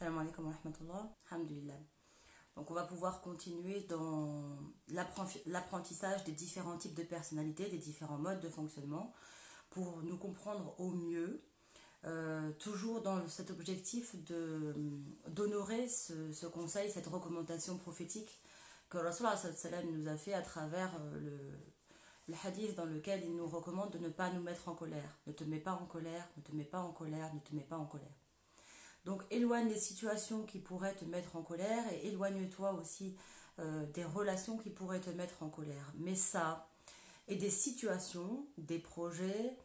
Salam alaikum wa rahmatullah. Alhamdulillah. Donc on va pouvoir continuer dans l'apprentissage des différents types de personnalités, des différents modes de fonctionnement pour nous comprendre au mieux, toujours dans cet objectif d'honorer ce conseil, cette recommandation prophétique que Rasulullah nous a fait à travers le hadith dans lequel il nous recommande de ne pas nous mettre en colère. Ne te mets pas en colère, ne te mets pas en colère, ne te mets pas en colère. Donc éloigne les situations qui pourraient te mettre en colère et éloigne-toi aussi des relations qui pourraient te mettre en colère. Mais ça, et des situations, des projets,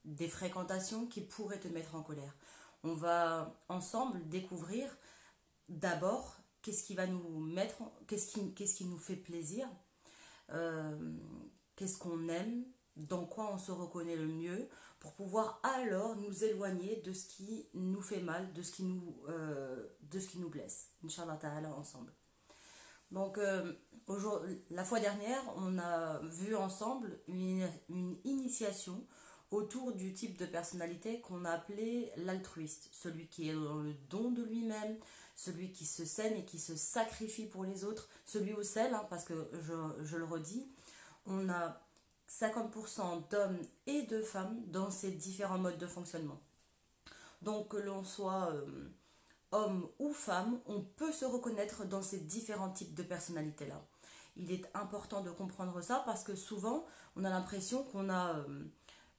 des fréquentations qui pourraient te mettre en colère. On va ensemble découvrir d'abord qu'est-ce qui va nous mettre, qu'est-ce qui nous fait plaisir, qu'est-ce qu'on aime, dans quoi on se reconnaît le mieux, pour pouvoir alors nous éloigner de ce qui nous fait mal, de ce qui nous blesse. Inch'Allah ta'ala ensemble. Donc la fois dernière, on a vu ensemble une initiation autour du type de personnalité qu'on a appelé l'altruiste, celui qui est dans le don de lui-même, celui qui se saigne et qui se sacrifie pour les autres, celui au sel, hein, parce que je le redis, on a 50% d'hommes et de femmes dans ces différents modes de fonctionnement. Donc que l'on soit homme ou femme, on peut se reconnaître dans ces différents types de personnalités-là. Il est important de comprendre ça parce que souvent, on a l'impression qu'on a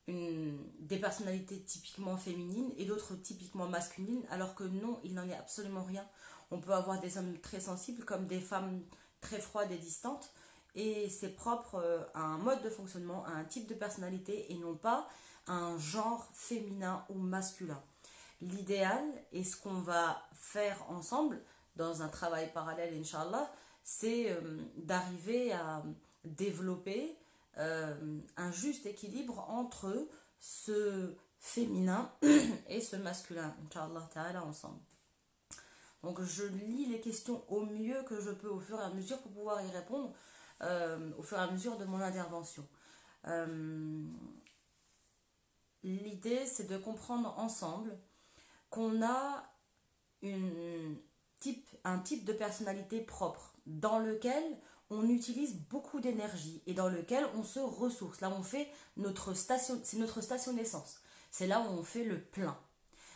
des personnalités typiquement féminines et d'autres typiquement masculines, alors que non, il n'en est absolument rien. On peut avoir des hommes très sensibles comme des femmes très froides et distantes, et c'est propre à un mode de fonctionnement, à un type de personnalité et non pas à un genre féminin ou masculin. L'idéal et ce qu'on va faire ensemble dans un travail parallèle, Inch'Allah, c'est d'arriver à développer un juste équilibre entre ce féminin et ce masculin, Inch'Allah ta'ala, ensemble. Donc je lis les questions au mieux que je peux au fur et à mesure pour pouvoir y répondre au fur et à mesure de mon intervention. L'idée, c'est de comprendre ensemble qu'on a un type de personnalité propre dans lequel on utilise beaucoup d'énergie et dans lequel on se ressource. Là, on fait c'est notre station d'essence. C'est là où on fait le plein.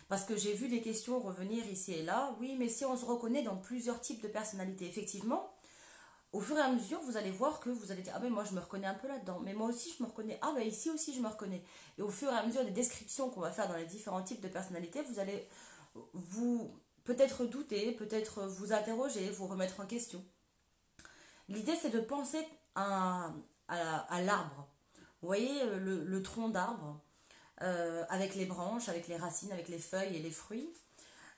Parce que j'ai vu des questions revenir ici et là. Oui, mais si on se reconnaît dans plusieurs types de personnalités, effectivement, au fur et à mesure, vous allez voir que vous allez dire « Ah ben moi je me reconnais un peu là-dedans, mais moi aussi je me reconnais, ah ben ici aussi je me reconnais ». Et au fur et à mesure des descriptions qu'on va faire dans les différents types de personnalités, vous allez vous peut-être douter, peut-être vous interroger, vous remettre en question. L'idée c'est de penser à l'arbre. Vous voyez le tronc d'arbre, avec les branches, avec les racines, avec les feuilles et les fruits.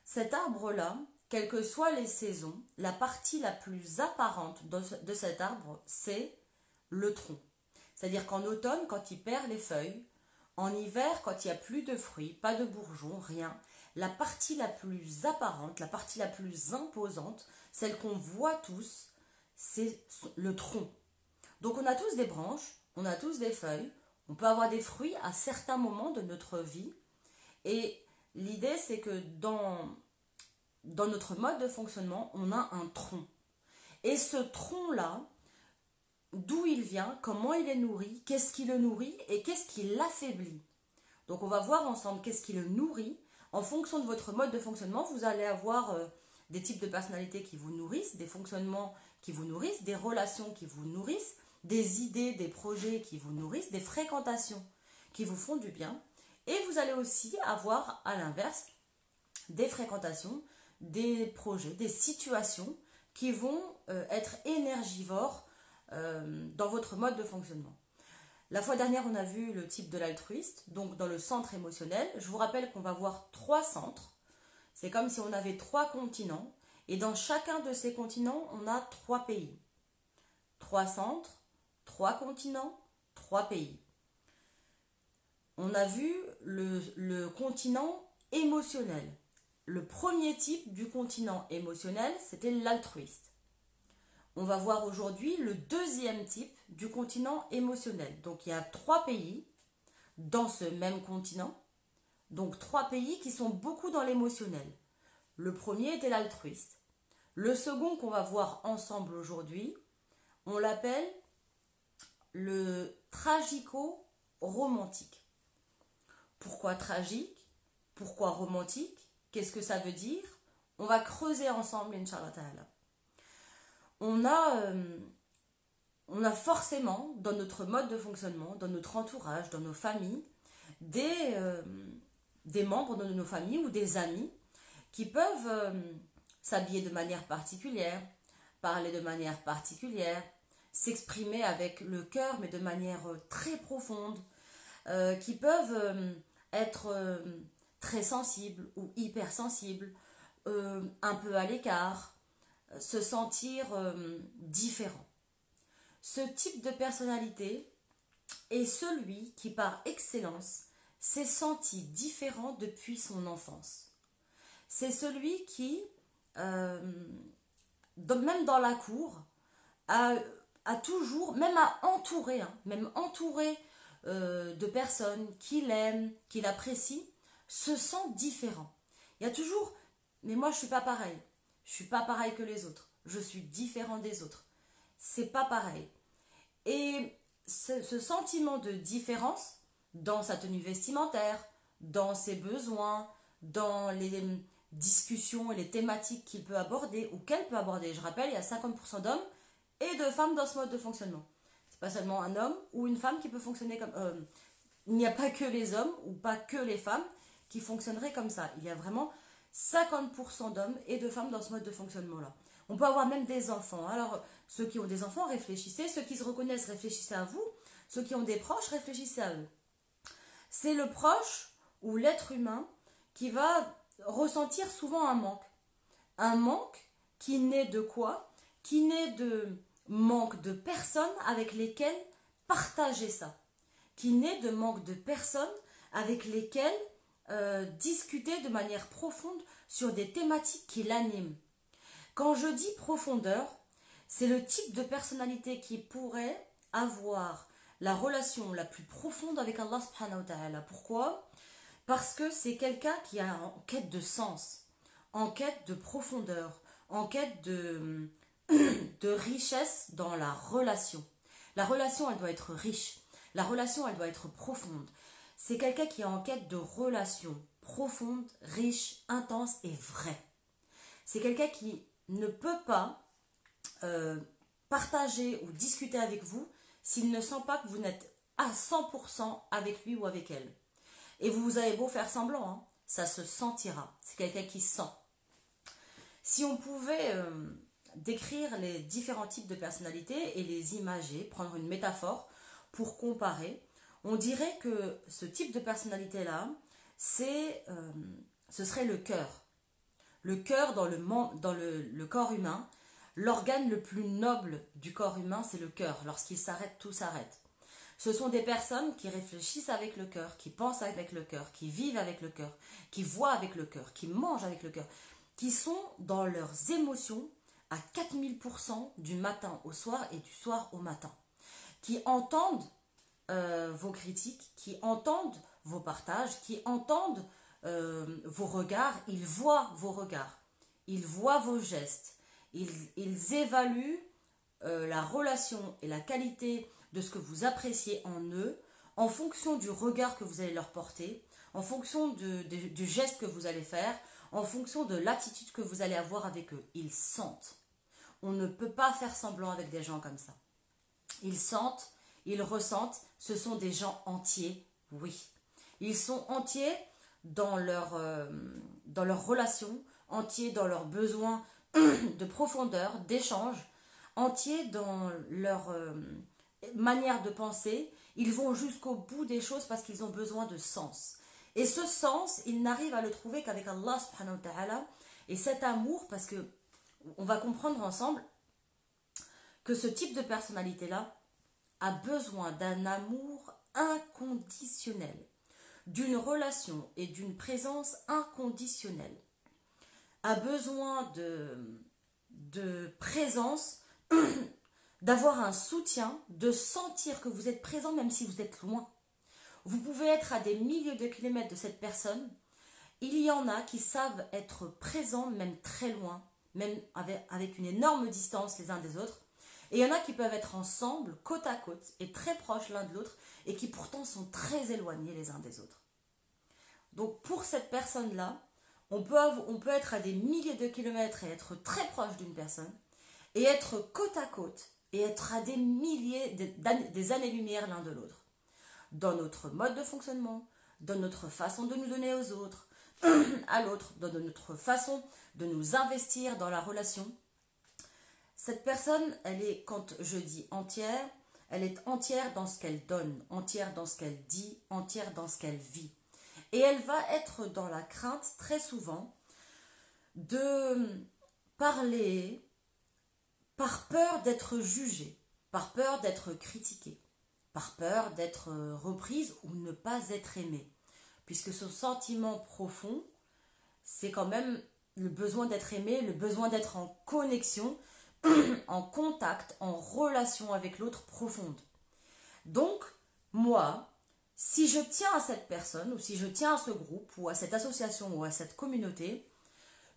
Cet arbre-là, quelles que soient les saisons, la partie la plus apparente de cet arbre, c'est le tronc. C'est-à-dire qu'en automne, quand il perd les feuilles, en hiver, quand il n'y a plus de fruits, pas de bourgeons, rien, la partie la plus apparente, la partie la plus imposante, celle qu'on voit tous, c'est le tronc. Donc on a tous des branches, on a tous des feuilles, on peut avoir des fruits à certains moments de notre vie. Et l'idée, c'est que dans notre mode de fonctionnement, on a un tronc. Et ce tronc-là, d'où il vient, comment il est nourri, qu'est-ce qui le nourrit et qu'est-ce qui l'affaiblit. Donc on va voir ensemble qu'est-ce qui le nourrit. En fonction de votre mode de fonctionnement, vous allez avoir des types de personnalités qui vous nourrissent, des fonctionnements qui vous nourrissent, des relations qui vous nourrissent, des idées, des projets qui vous nourrissent, des fréquentations qui vous font du bien. Et vous allez aussi avoir, à l'inverse, des fréquentations, des projets, des situations qui vont être énergivores dans votre mode de fonctionnement. La fois dernière, on a vu le type de l'altruiste, donc dans le centre émotionnel. Je vous rappelle qu'on va voir 3 centres. C'est comme si on avait 3 continents. Et dans chacun de ces continents, on a 3 pays. 3 centres, 3 continents, 3 pays. On a vu le continent émotionnel. Le premier type du continent émotionnel, c'était l'altruiste. On va voir aujourd'hui le deuxième type du continent émotionnel. Donc il y a 3 pays dans ce même continent, Donc 3 pays qui sont beaucoup dans l'émotionnel. Le premier était l'altruiste. Le second qu'on va voir ensemble aujourd'hui, on l'appelle le tragico-romantique. Pourquoi tragique? Pourquoi romantique? Qu'est-ce que ça veut dire? On va creuser ensemble, Inch'Allah Ta'ala. On a, on a forcément, dans notre mode de fonctionnement, dans notre entourage, dans nos familles, des membres de nos familles ou des amis qui peuvent s'habiller de manière particulière, parler de manière particulière, s'exprimer avec le cœur mais de manière très profonde, qui peuvent être très sensibles ou hypersensibles, un peu à l'écart, se sentir différent. Ce type de personnalité est celui qui par excellence s'est senti différent depuis son enfance. C'est celui qui, même dans la cour, a toujours, même entouré de personnes qu'il aime, qu'il apprécie, se sent différent. Il y a toujours, mais moi je suis pas pareil. Je suis pas pareil que les autres. Je suis différent des autres. C'est pas pareil. Et ce sentiment de différence dans sa tenue vestimentaire, dans ses besoins, dans les discussions et les thématiques qu'il peut aborder ou qu'elle peut aborder. Je rappelle, il y a 50% d'hommes et de femmes dans ce mode de fonctionnement. C'est pas seulement un homme ou une femme qui peut fonctionner comme... il n'y a pas que les hommes ou pas que les femmes qui fonctionneraient comme ça. Il y a vraiment 50% d'hommes et de femmes dans ce mode de fonctionnement-là. On peut avoir même des enfants. Alors, ceux qui ont des enfants, réfléchissez. Ceux qui se reconnaissent, réfléchissez à vous. Ceux qui ont des proches, réfléchissez à eux. C'est le proche ou l'être humain qui va ressentir souvent un manque. Un manque qui naît de quoi? Qui naît de manque de personnes avec lesquelles partager ça. Qui naît de manque de personnes avec lesquelles discuter de manière profonde sur des thématiques qui l'animent. Quand je dis profondeur, c'est le type de personnalité qui pourrait avoir la relation la plus profonde avec Allah subhanahu wa ta'ala. Pourquoi? Parce que c'est quelqu'un qui est en quête de sens, en quête de profondeur, en quête de richesse dans la relation. La relation, elle doit être riche. La relation, elle doit être profonde. C'est quelqu'un qui est en quête de relations profondes, riches, intenses et vraies. C'est quelqu'un qui ne peut pas partager ou discuter avec vous s'il ne sent pas que vous n'êtes à 100% avec lui ou avec elle. Et vous avez beau faire semblant, hein, ça se sentira. C'est quelqu'un qui sent. Si on pouvait décrire les différents types de personnalités et les imager, prendre une métaphore pour comparer, on dirait que ce type de personnalité-là, ce serait le cœur. Le cœur dans le corps humain, l'organe le plus noble du corps humain, c'est le cœur. Lorsqu'il s'arrête, tout s'arrête. Ce sont des personnes qui réfléchissent avec le cœur, qui pensent avec le cœur, qui vivent avec le cœur, qui voient avec le cœur, qui mangent avec le cœur, qui sont dans leurs émotions à 4000% du matin au soir et du soir au matin, qui entendent vos critiques, qui entendent vos partages, qui entendent vos regards, ils voient vos regards, ils voient vos gestes, ils évaluent la relation et la qualité de ce que vous appréciez en eux en fonction du regard que vous allez leur porter, en fonction du geste que vous allez faire, en fonction de l'attitude que vous allez avoir avec eux. Ils sentent. On ne peut pas faire semblant avec des gens comme ça. Ils sentent, ils ressentent, ce sont des gens entiers, oui. Ils sont entiers dans leur relation, entiers dans leurs besoins de profondeur, d'échange, entiers dans leur manière de penser. Ils vont jusqu'au bout des choses parce qu'ils ont besoin de sens. Et ce sens, ils n'arrivent à le trouver qu'avec Allah subhanahu wa ta'ala. Et cet amour, parce que on va comprendre ensemble que ce type de personnalité-là a besoin d'un amour inconditionnel, d'une relation et d'une présence inconditionnelle, a besoin de présence, d'avoir un soutien, de sentir que vous êtes présent même si vous êtes loin. Vous pouvez être à des milliers de kilomètres de cette personne. Il y en a qui savent être présents, même très loin, même avec une énorme distance les uns des autres. Et il y en a qui peuvent être ensemble, côte à côte, et très proches l'un de l'autre, et qui pourtant sont très éloignés les uns des autres. Donc pour cette personne-là, on peut être à des milliers de kilomètres et être très proche d'une personne, et être côte à côte, et être à des milliers, des années-lumière l'un de l'autre. Dans notre mode de fonctionnement, dans notre façon de nous donner aux autres, à l'autre, dans notre façon de nous investir dans la relation. Cette personne, elle est, quand je dis entière, elle est entière dans ce qu'elle donne, entière dans ce qu'elle dit, entière dans ce qu'elle vit. Et elle va être dans la crainte très souvent de parler par peur d'être jugée, par peur d'être critiquée, par peur d'être reprise ou ne pas être aimée. Puisque ce sentiment profond, c'est quand même le besoin d'être aimé, le besoin d'être en connexion, en contact, en relation avec l'autre profonde. Donc, moi, si je tiens à cette personne, ou si je tiens à ce groupe, ou à cette association, ou à cette communauté,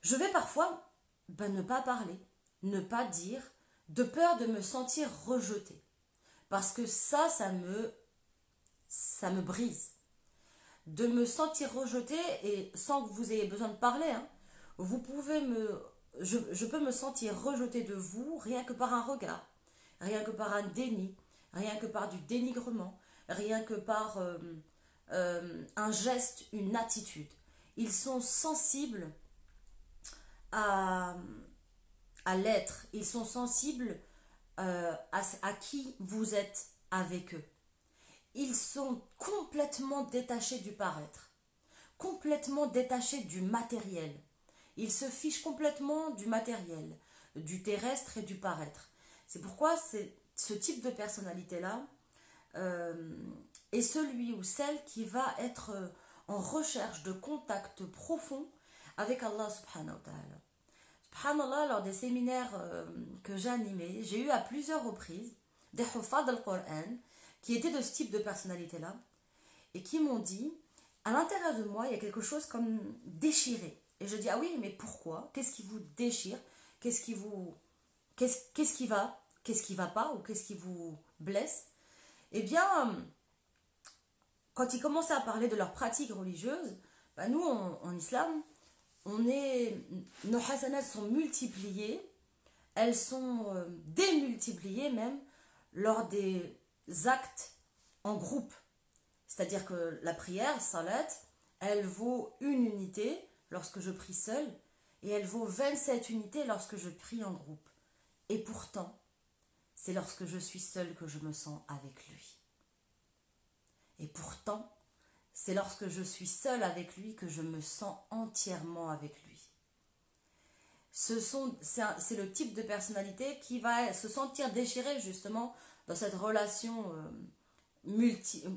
je vais parfois ne pas parler, ne pas dire, de peur de me sentir rejetée. Parce que ça me brise. De me sentir rejetée, et sans que vous ayez besoin de parler, hein, je peux me sentir rejetée de vous rien que par un regard, rien que par un déni, rien que par du dénigrement, rien que par un geste, une attitude. Ils sont sensibles à, à l'être, ils sont sensibles à qui vous êtes avec eux. Ils sont complètement détachés du paraître, complètement détachés du matériel. Ils se fichent complètement du matériel, du terrestre et du paraître. C'est pourquoi ce type de personnalité-là est celui ou celle qui va être en recherche de contact profond avec Allah subhanahu wa ta'ala. Subhanallah, lors des séminaires que j'ai animés, j'ai eu à plusieurs reprises des huffaz al-Qur'an qui étaient de ce type de personnalité-là et qui m'ont dit, à l'intérieur de moi, il y a quelque chose comme déchiré. Et je dis, ah oui, mais pourquoi? Qu'est-ce qui vous déchire? Qu'est-ce qui va pas ou qu'est-ce qui vous blesse? Eh bien, quand ils commençaient à parler de leurs pratiques religieuses, nous, en islam, nos hasanats sont multipliées, elles sont démultipliées même lors des actes en groupe. C'est-à-dire que la prière, salat, elle vaut une unité lorsque je prie seule et elle vaut 27 unités lorsque je prie en groupe. Et pourtant, c'est lorsque je suis seule que je me sens avec lui. Et pourtant, c'est lorsque je suis seule avec lui que je me sens entièrement avec lui. C'est le type de personnalité qui va se sentir déchirée justement dans cette relation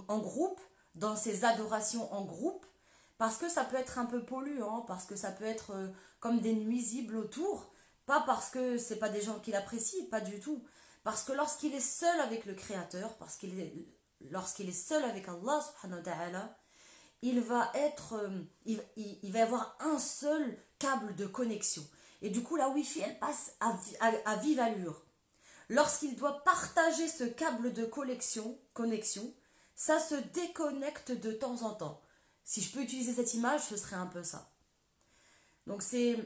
en groupe, dans ces adorations en groupe, parce que ça peut être un peu polluant, parce que ça peut être comme des nuisibles autour, pas parce que c'est pas des gens qui l'apprécient, pas du tout, parce que lorsqu'il est seul avec le Créateur, lorsqu'il est seul avec Allah subhanahu wa ta'ala, il va y avoir un seul câble de connexion. Et du coup, la Wi-Fi, elle passe à vive allure. Lorsqu'il doit partager ce câble de connexion, ça se déconnecte de temps en temps. Si je peux utiliser cette image, ce serait un peu ça. Donc c'est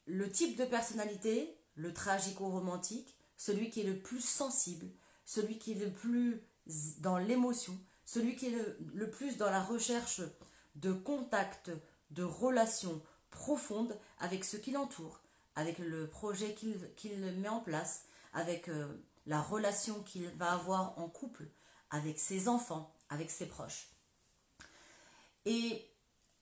le type de personnalité, le tragico-romantique, celui qui est le plus sensible, celui qui est le plus dans l'émotion, celui qui est le plus dans la recherche de contact, de relations profondes avec ceux qui l'entourent, avec le projet qu'il met en place, avec la relation qu'il va avoir en couple, avec ses enfants, avec ses proches. Et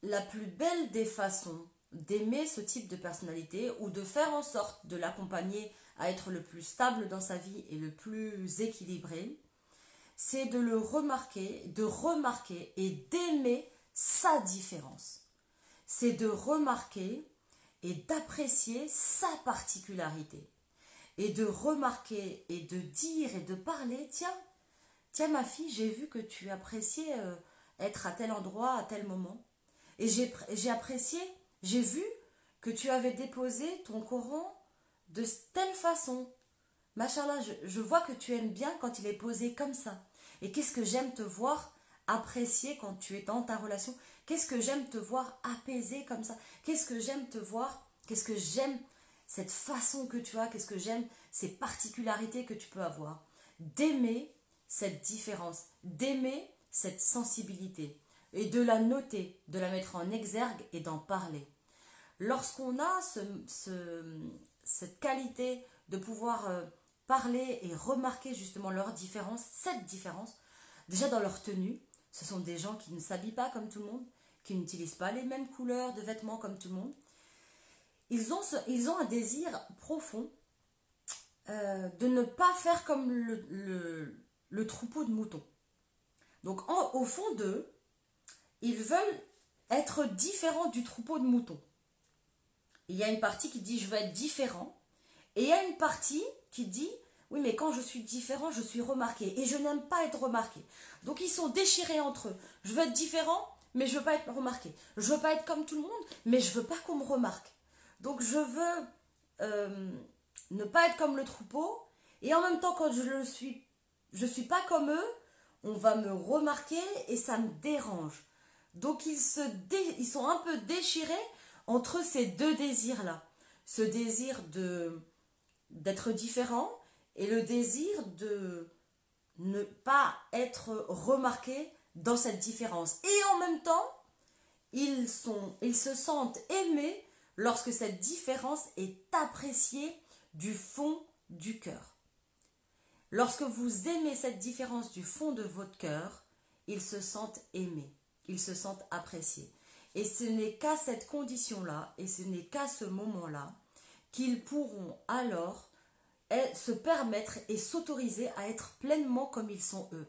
la plus belle des façons d'aimer ce type de personnalité ou de faire en sorte de l'accompagner à être le plus stable dans sa vie et le plus équilibré, c'est de le remarquer, et d'aimer sa différence. C'est de remarquer et d'apprécier sa particularité. Et de remarquer et de dire et de parler, tiens ma fille, j'ai vu que tu appréciais être à tel endroit, à tel moment. Et j'ai apprécié, j'ai vu que tu avais déposé ton Coran de telle façon. Machallah, je vois que tu aimes bien quand il est posé comme ça. Et qu'est-ce que j'aime te voir apprécier quand tu es dans ta relation. Qu'est-ce que j'aime te voir apaisé comme ça. Qu'est-ce que j'aime te voir. Qu'est-ce que j'aime cette façon que tu as. Qu'est-ce que j'aime ces particularités que tu peux avoir. D'aimer cette différence. D'aimer cette sensibilité. Et de la noter, de la mettre en exergue et d'en parler. Lorsqu'on a cette qualité de pouvoir parler et remarquer justement leur différence, cette différence, déjà dans leur tenue, ce sont des gens qui ne s'habillent pas comme tout le monde, qui n'utilisent pas les mêmes couleurs de vêtements comme tout le monde. Ils ont un désir profond de ne pas faire comme le troupeau de moutons. Donc au fond d'eux, ils veulent être différents du troupeau de moutons. Il y a une partie qui dit je veux être différent, et il y a une partie qui dit oui mais quand je suis différent je suis remarqué et je n'aime pas être remarqué. Donc ils sont déchirés entre eux. Je veux être différent mais je veux pas être remarqué. Je veux pas être comme tout le monde mais je veux pas qu'on me remarque. Donc je veux ne pas être comme le troupeau et en même temps quand je suis pas comme eux, on va me remarquer et ça me dérange. Donc ils sont un peu déchirés entre ces deux désirs-là. Ce désir d'être différent et le désir de ne pas être remarqué dans cette différence. Et en même temps, ils se sentent aimés lorsque cette différence est appréciée du fond du cœur. Lorsque vous aimez cette différence du fond de votre cœur, ils se sentent aimés, ils se sentent appréciés. Et ce n'est qu'à cette condition-là, et ce n'est qu'à ce moment-là, qu'ils pourront alors se permettre et s'autoriser à être pleinement comme ils sont eux.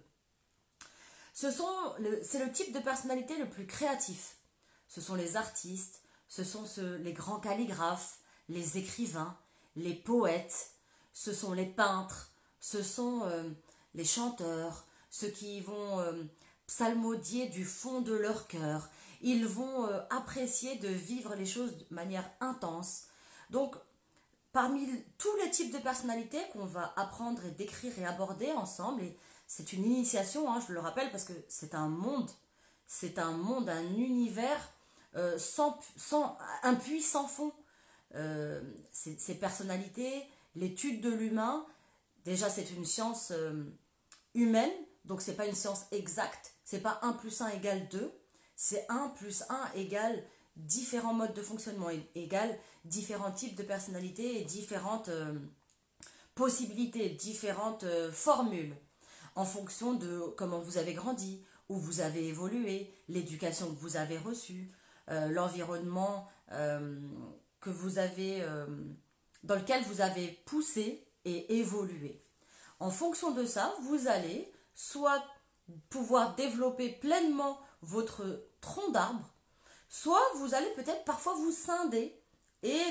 C'est le type de personnalité le plus créatif. Ce sont les artistes, ce sont les grands calligraphes, les écrivains, les poètes, ce sont les peintres, ce sont les chanteurs, ceux qui vont psalmodier du fond de leur cœur. Ils vont apprécier de vivre les choses de manière intense. Donc, parmi tous les types de personnalités qu'on va apprendre et décrire et aborder ensemble, et c'est une initiation, hein, je le rappelle, parce que c'est un monde, un univers un puits sans fond. Ces personnalités, l'étude de l'humain, déjà c'est une science humaine, donc c'est pas une science exacte, c'est pas 1 plus 1 égale 2, c'est 1 plus 1 égale différents modes de fonctionnement, égale différents types de personnalités et différentes possibilités, différentes formules, en fonction de comment vous avez grandi, où vous avez évolué, l'éducation que vous avez reçue, l'environnement que vous avez, dans lequel vous avez poussé et évolué. En fonction de ça, vous allez soit pouvoir développer pleinement votre tronc d'arbre, soit vous allez peut-être parfois vous scinder et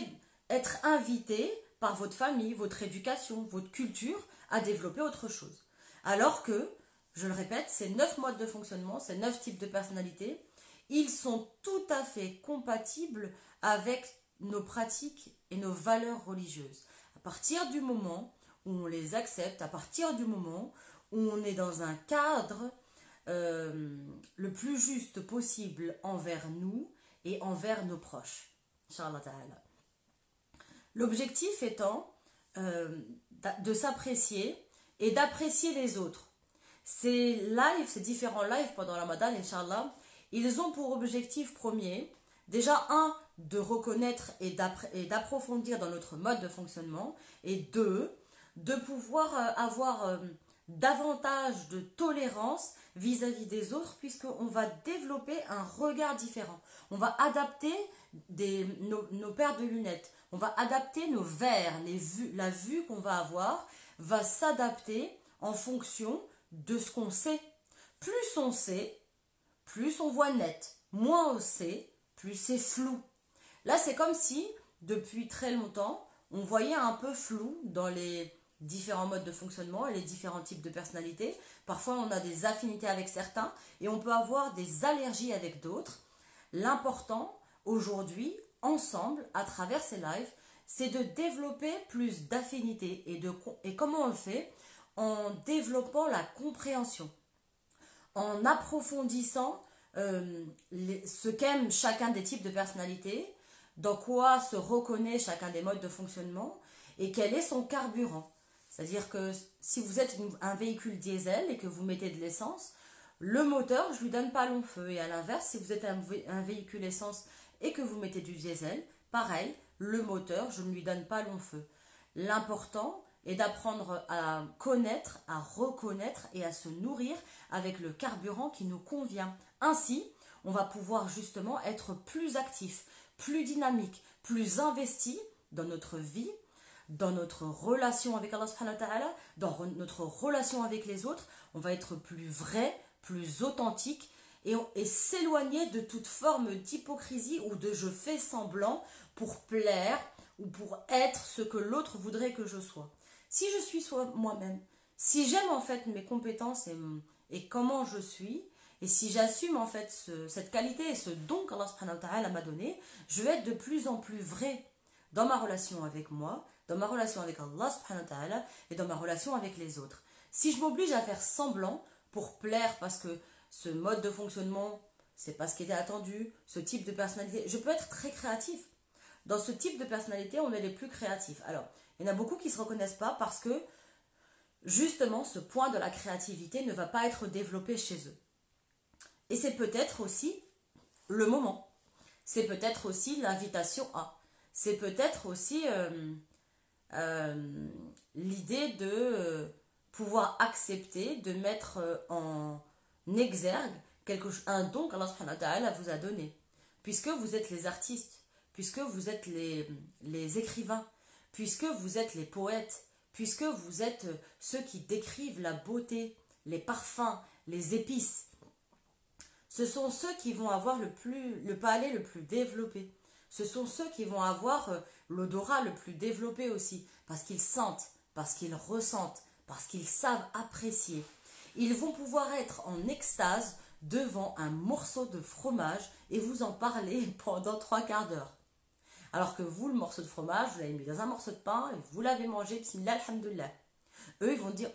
être invité par votre famille, votre éducation, votre culture à développer autre chose. Alors que, je le répète, ces 9 modes de fonctionnement, ces 9 types de personnalités, ils sont tout à fait compatibles avec nos pratiques et nos valeurs religieuses. À partir du moment où on les accepte, à partir du moment où on est dans un cadre le plus juste possible envers nous et envers nos proches. Inch'Allah ta'ala. L'objectif étant de s'apprécier et d'apprécier les autres. Ces différents lives pendant le Ramadan, Inch'Allah, ils ont pour objectif premier, déjà de reconnaître et d'approfondir dans notre mode de fonctionnement, et deux, de pouvoir avoir davantage de tolérance vis-à-vis des autres, puisqu'on va développer un regard différent. On va adapter nos paires de lunettes, on va adapter nos verres, la vue qu'on va avoir va s'adapter en fonction de ce qu'on sait. Plus on sait, plus on voit net. Moins on sait, plus c'est flou. Là, c'est comme si, depuis très longtemps, on voyait un peu flou dans les différents modes de fonctionnement et les différents types de personnalités. Parfois, on a des affinités avec certains et on peut avoir des allergies avec d'autres. L'important, aujourd'hui, ensemble, à travers ces lives, c'est de développer plus d'affinités. Et comment on le fait? En développant la compréhension, en approfondissant ce qu'aime chacun des types de personnalités, dans quoi se reconnaît chacun des modes de fonctionnement et quel est son carburant. C'est-à-dire que si vous êtes un véhicule diesel et que vous mettez de l'essence, le moteur, je ne lui donne pas long feu. Et à l'inverse, si vous êtes un véhicule essence et que vous mettez du diesel, pareil, le moteur, je ne lui donne pas long feu. L'important est d'apprendre à connaître, à reconnaître et à se nourrir avec le carburant qui nous convient. Ainsi, on va pouvoir justement être plus actif, plus dynamique, plus investi dans notre vie, dans notre relation avec Allah subhanahu wa ta'ala, dans notre relation avec les autres. On va être plus vrai, plus authentique et s'éloigner de toute forme d'hypocrisie ou de je fais semblant pour plaire ou pour être ce que l'autre voudrait que je sois. Si je suis moi-même, si j'aime en fait mes compétences et comment je suis, et si j'assume en fait cette qualité et ce don qu'Allah subhanahu wa ta'ala m'a donné, je vais être de plus en plus vrai dans ma relation avec moi, dans ma relation avec Allah subhanahu wa ta'ala et dans ma relation avec les autres. Si je m'oblige à faire semblant pour plaire parce que ce mode de fonctionnement, c'est pas ce qui était attendu, ce type de personnalité, je peux être très créatif. Dans ce type de personnalité, on est les plus créatifs. Alors, il y en a beaucoup qui ne se reconnaissent pas parce que justement ce point de la créativité ne va pas être développé chez eux. Et c'est peut-être aussi le moment. C'est peut-être aussi l'invitation à. C'est peut-être aussi l'idée de pouvoir accepter, de mettre en exergue un don qu'Allah subhanahu wa ta'ala vous a donné. Puisque vous êtes les artistes, puisque vous êtes les écrivains, puisque vous êtes les poètes, puisque vous êtes ceux qui décrivent la beauté, les parfums, les épices. Ce sont ceux qui vont avoir le palais le plus développé. Ce sont ceux qui vont avoir l'odorat le plus développé aussi, parce qu'ils sentent, parce qu'ils ressentent, parce qu'ils savent apprécier. Ils vont pouvoir être en extase devant un morceau de fromage et vous en parler pendant 3/4 d'heure. Alors que vous, le morceau de fromage, vous l'avez mis dans un morceau de pain et vous l'avez mangé, bismillah, alhamdoulilah. Eux, ils vont dire,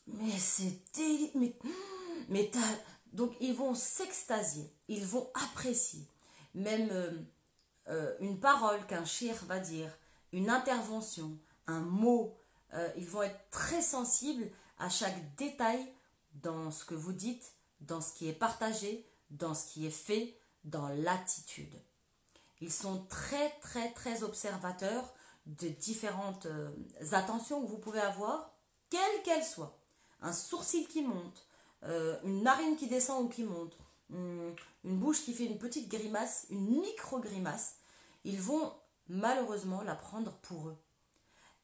mais c'est délicieux, mais t'as... Donc, ils vont s'extasier, ils vont apprécier. Même une parole qu'un shir va dire, une intervention, un mot, ils vont être très sensibles à chaque détail dans ce que vous dites, dans ce qui est partagé, dans ce qui est fait, dans l'attitude. Ils sont très très très observateurs de différentes attentions que vous pouvez avoir, quelles qu'elles soient. Un sourcil qui monte, une narine qui descend ou qui monte, une bouche qui fait une petite grimace, une micro-grimace, ils vont malheureusement la prendre pour eux.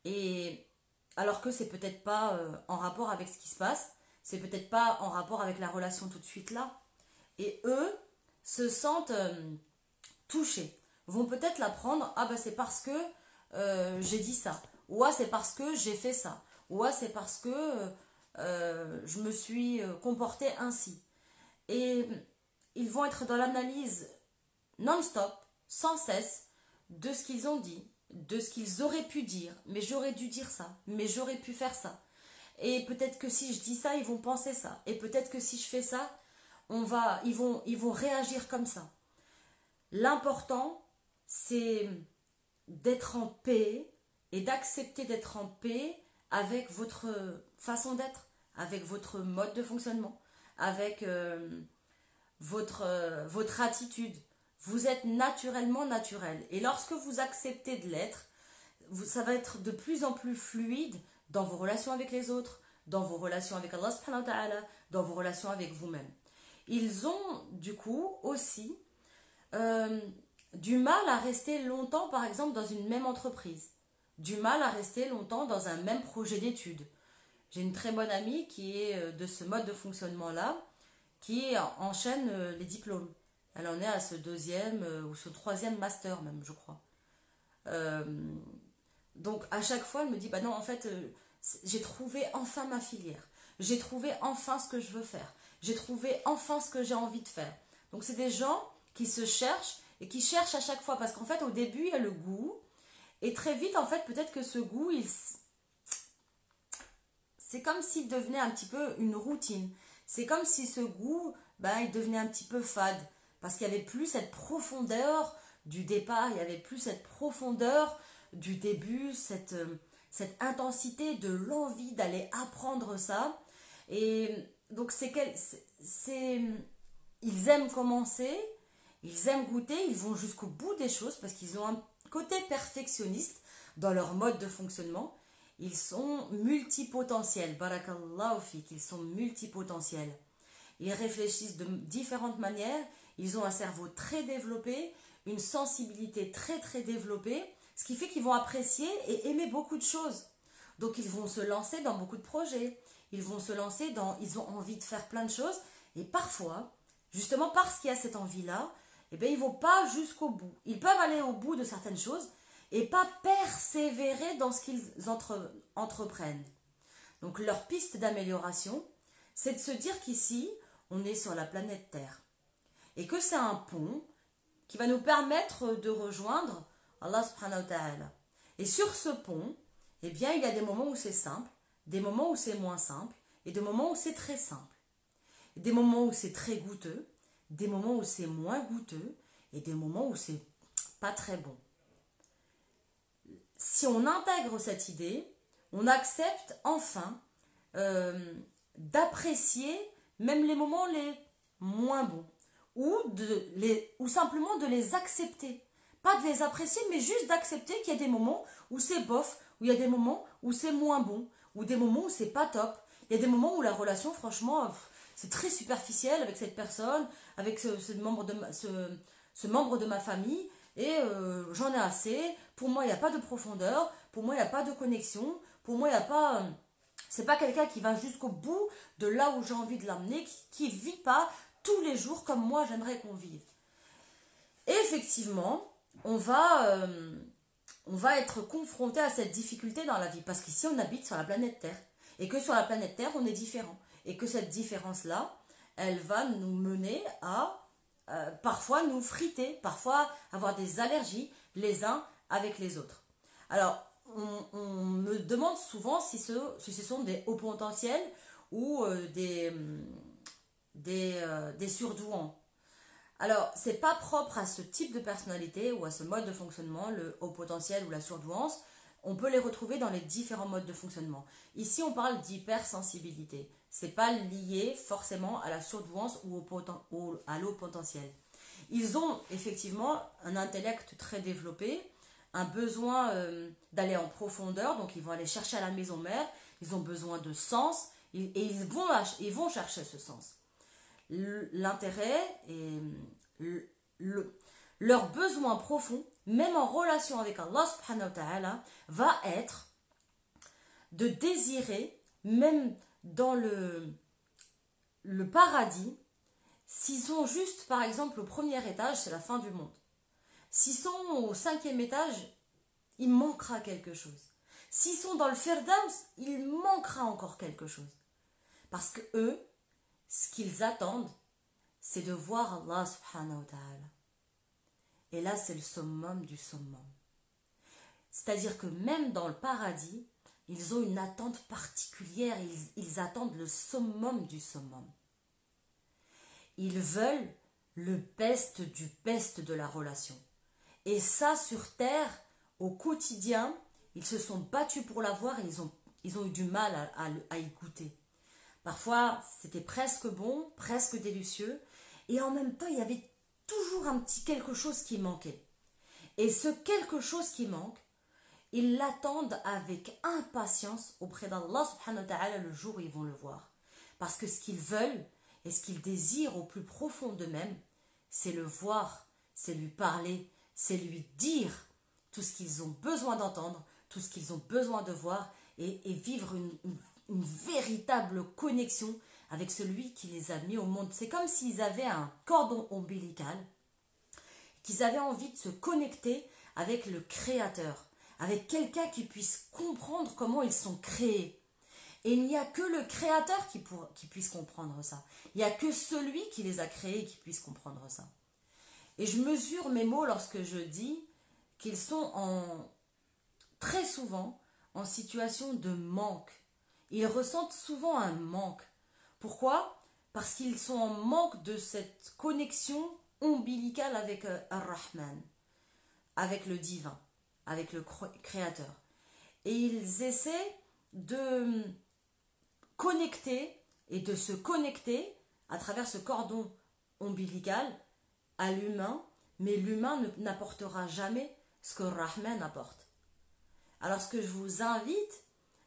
Et alors que c'est peut-être pas en rapport avec ce qui se passe, c'est peut-être pas en rapport avec la relation tout de suite là. Et eux se sentent touchés, vont peut-être la prendre, ah bah c'est parce que j'ai dit ça, ou ah c'est parce que j'ai fait ça, ou ah c'est parce que je me suis comporté ainsi. Et ils vont être dans l'analyse non-stop, sans cesse, de ce qu'ils ont dit, de ce qu'ils auraient pu dire, mais j'aurais dû dire ça, mais j'aurais pu faire ça. Et peut-être que si je dis ça, ils vont penser ça. Et peut-être que si je fais ça, ils vont réagir comme ça. L'important, c'est d'être en paix et d'accepter d'être en paix avec votre façon d'être, avec votre mode de fonctionnement, avec votre attitude. Vous êtes naturellement naturel. Et lorsque vous acceptez de l'être, ça va être de plus en plus fluide dans vos relations avec les autres, dans vos relations avec Allah subhanahu wa ta'ala, dans vos relations avec vous-même. Ils ont du coup aussi du mal à rester longtemps, par exemple, dans une même entreprise, du mal à rester longtemps dans un même projet d'études. J'ai une très bonne amie qui est de ce mode de fonctionnement-là, qui enchaîne les diplômes. Elle en est à ce 2e ou ce 3e master même, je crois. Donc à chaque fois, elle me dit, bah non, en fait, j'ai trouvé enfin ma filière. J'ai trouvé enfin ce que je veux faire. J'ai trouvé enfin ce que j'ai envie de faire. Donc c'est des gens qui se cherchent et qui cherchent à chaque fois. Parce qu'en fait, au début, il y a le goût. Et très vite, en fait, peut-être que ce goût, c'est comme s'il devenait un petit peu une routine. C'est comme si ce goût, ben, il devenait un petit peu fade. Parce qu'il n'y avait plus cette profondeur du départ, il n'y avait plus cette profondeur du début, cette intensité de l'envie d'aller apprendre ça. Et donc, ils aiment commencer, ils aiment goûter, ils vont jusqu'au bout des choses parce qu'ils ont un côté perfectionniste dans leur mode de fonctionnement. Ils sont multipotentiels, barakallahu fik, ils sont multipotentiels. Ils réfléchissent de différentes manières, ils ont un cerveau très développé, une sensibilité très très développée, ce qui fait qu'ils vont apprécier et aimer beaucoup de choses. Donc ils vont se lancer dans beaucoup de projets, ils vont se lancer dans, ils ont envie de faire plein de choses, et parfois, justement parce qu'il y a cette envie-là, eh bien, ils ne vont pas jusqu'au bout. Ils peuvent aller au bout de certaines choses et pas persévérer dans ce qu'ils entreprennent. Donc leur piste d'amélioration, c'est de se dire qu'ici, on est sur la planète Terre et que c'est un pont qui va nous permettre de rejoindre Allah subhanahu wa ta'ala. Et sur ce pont, eh bien, il y a des moments où c'est simple, des moments où c'est moins simple et des moments où c'est très simple. Des moments où c'est très goûteux, des moments où c'est moins goûteux et des moments où c'est pas très bon. Si on intègre cette idée, on accepte enfin d'apprécier même les moments les moins bons ou simplement de les accepter. Pas de les apprécier, mais juste d'accepter qu'il y a des moments où c'est bof, où il y a des moments où c'est moins bon, ou des moments où c'est pas top. Il y a des moments où la relation, franchement, c'est très superficiel avec cette personne, avec ce membre de ma famille, et j'en ai assez. Pour moi, il n'y a pas de profondeur, pour moi, il n'y a pas de connexion, pour moi, il n'y a pas. C'est pas quelqu'un qui va jusqu'au bout de là où j'ai envie de l'amener, qui ne vit pas tous les jours comme moi j'aimerais qu'on vive. Et effectivement, on va être confronté à cette difficulté dans la vie, parce qu'ici on habite sur la planète Terre, et que sur la planète Terre on est différent, et que cette différence-là, elle va nous mener à parfois nous friter, parfois avoir des allergies les uns avec les autres. Alors, on me demande souvent si ce sont des hauts potentiels ou des surdouants. Alors, c'est pas propre à ce type de personnalité ou à ce mode de fonctionnement, le haut potentiel ou la surdouance. On peut les retrouver dans les différents modes de fonctionnement. Ici, on parle d'hypersensibilité. C'est pas lié forcément à la surdouance ou à l'haut potentiel. Ils ont effectivement un intellect très développé, un besoin d'aller en profondeur, donc ils vont aller chercher à la maison mère, ils ont besoin de sens, et ils vont chercher ce sens. L'intérêt et leur besoin profond, même en relation avec Allah subhanahu wa ta'ala, va être de désirer, même dans le paradis, s'ils sont juste, par exemple, au premier étage, c'est la fin du monde. S'ils sont au 5e étage, il manquera quelque chose. S'ils sont dans le Firdaus, il manquera encore quelque chose. Parce que eux, ce qu'ils attendent, c'est de voir Allah subhanahu wa ta'ala. Et là, c'est le summum du summum. C'est-à-dire que même dans le paradis, ils ont une attente particulière, ils attendent le summum du summum. Ils veulent le best du best de la relation. Et ça, sur Terre, au quotidien, ils se sont battus pour l'avoir et ils ont eu du mal à y goûter. Parfois, c'était presque bon, presque délicieux, et en même temps, il y avait toujours un petit quelque chose qui manquait. Et ce quelque chose qui manque, ils l'attendent avec impatience auprès d'Allah subhanahu wa ta'ala le jour où ils vont le voir. Parce que ce qu'ils veulent et ce qu'ils désirent au plus profond d'eux-mêmes, c'est le voir, c'est lui parler, c'est lui dire tout ce qu'ils ont besoin d'entendre, tout ce qu'ils ont besoin de voir et vivre une véritable connexion avec celui qui les a mis au monde. C'est comme s'ils avaient un cordon ombilical, qu'ils avaient envie de se connecter avec le Créateur, avec quelqu'un qui puisse comprendre comment ils sont créés. Et il n'y a que le créateur qui puisse comprendre ça. Il n'y a que celui qui les a créés qui puisse comprendre ça. Et je mesure mes mots lorsque je dis qu'ils sont très souvent en situation de manque. Ils ressentent souvent un manque. Pourquoi? Parce qu'ils sont en manque de cette connexion ombilicale avec Ar-Rahman, avec le divin, avec le créateur. Et ils essaient de connecter et de se connecter à travers ce cordon ombilical à l'humain, mais l'humain n'apportera jamais ce que Rahman apporte. Alors ce que je vous invite,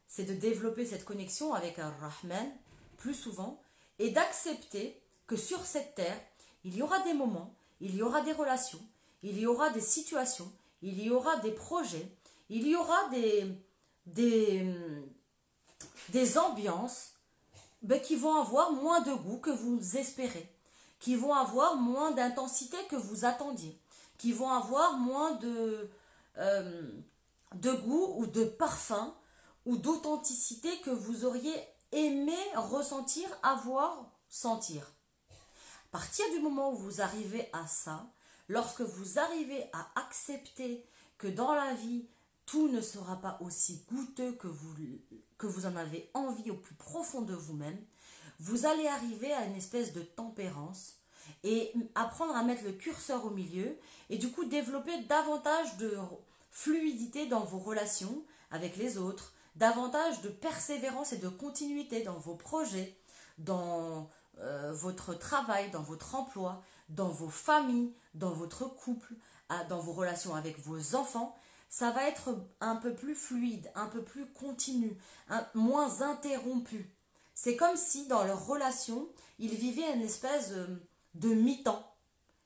c'est de développer cette connexion avec un Rahman plus souvent et d'accepter que sur cette terre, il y aura des moments, il y aura des relations, il y aura des situations, il y aura des projets, il y aura des ambiances qui vont avoir moins de goût que vous espérez, qui vont avoir moins d'intensité que vous attendiez, qui vont avoir moins de goût ou de parfum ou d'authenticité que vous auriez aimé ressentir, avoir, sentir. À partir du moment où vous arrivez à ça, lorsque vous arrivez à accepter que dans la vie, tout ne sera pas aussi goûteux que vous en avez envie au plus profond de vous-même, vous allez arriver à une espèce de tempérance et apprendre à mettre le curseur au milieu et du coup développer davantage de fluidité dans vos relations avec les autres, davantage de persévérance et de continuité dans vos projets, dans votre travail, dans votre emploi, dans vos familles, dans votre couple, dans vos relations avec vos enfants. Ça va être un peu plus fluide, un peu plus continu, moins interrompu. C'est comme si dans leur relation, ils vivaient une espèce de mi-temps,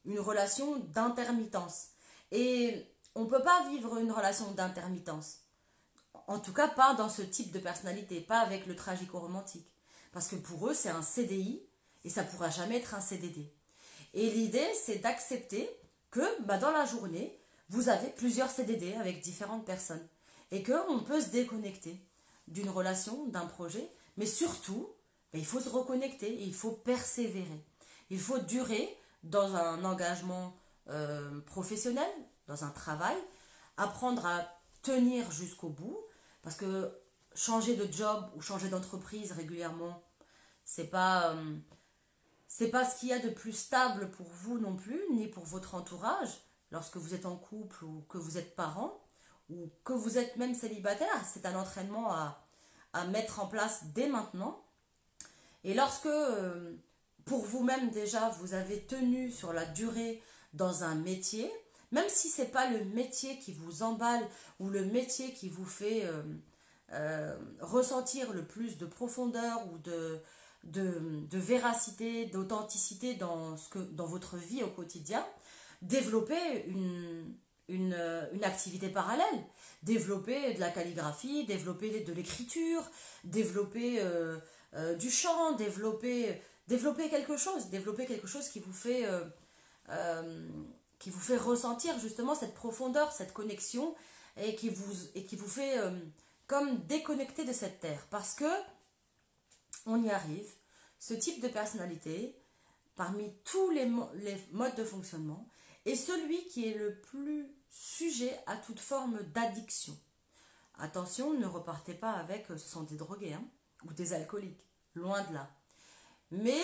une relation d'intermittence. Et on ne peut pas vivre une relation d'intermittence. En tout cas, pas dans ce type de personnalité, pas avec le tragico-romantique. Parce que pour eux, c'est un CDI et ça ne pourra jamais être un CDD. Et l'idée, c'est d'accepter que dans la journée, vous avez plusieurs CDD avec différentes personnes. Et qu'on peut se déconnecter d'une relation, d'un projet. Mais surtout, il faut se reconnecter et il faut persévérer. Il faut durer dans un engagement professionnel, dans un travail, apprendre à tenir jusqu'au bout. Parce que changer de job ou changer d'entreprise régulièrement, c'est pas ce qu'il y a de plus stable pour vous non plus, ni pour votre entourage, lorsque vous êtes en couple ou que vous êtes parent, ou que vous êtes même célibataire. C'est un entraînement à mettre en place dès maintenant. Et lorsque, pour vous-même déjà, vous avez tenu sur la durée dans un métier, même si ce n'est pas le métier qui vous emballe ou le métier qui vous fait ressentir le plus de profondeur ou de véracité, d'authenticité dans votre vie au quotidien, développer une activité parallèle, développer de la calligraphie, développer de l'écriture, développer du chant, développer quelque chose qui vous fait ressentir justement cette profondeur, cette connexion et qui vous fait comme déconnecter de cette terre. Parce que on y arrive, ce type de personnalité, parmi tous les modes de fonctionnement, est celui qui est le plus sujet à toute forme d'addiction. Attention, ne repartez pas avec ce sont des drogués ou des alcooliques, loin de là. Mais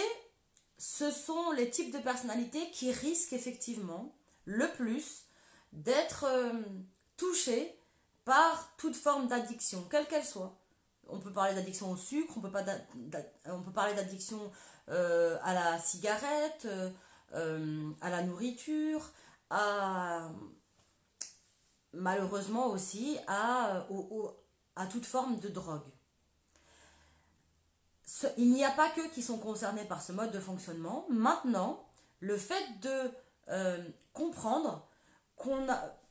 ce sont les types de personnalités qui risquent effectivement le plus d'être touchés par toute forme d'addiction, quelle qu'elle soit. On peut parler d'addiction au sucre, on peut parler d'addiction à la cigarette, à la nourriture, malheureusement aussi à toute forme de drogue. Il n'y a pas qu'eux qui sont concernés par ce mode de fonctionnement. Maintenant, le fait de comprendre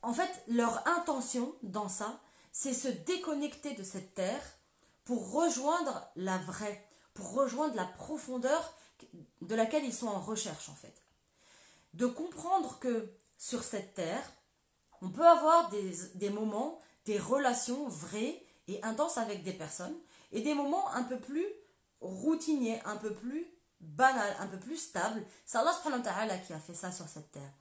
en fait, leur intention dans ça, c'est se déconnecter de cette terre pour rejoindre la vraie, pour rejoindre la profondeur de laquelle ils sont en recherche en fait. De comprendre que sur cette terre, on peut avoir des moments, des relations vraies et intenses avec des personnes et des moments un peu plus routiniers, un peu plus banals, un peu plus stables. C'est Allah subhanahu wa ta'ala qui a fait ça sur cette terre.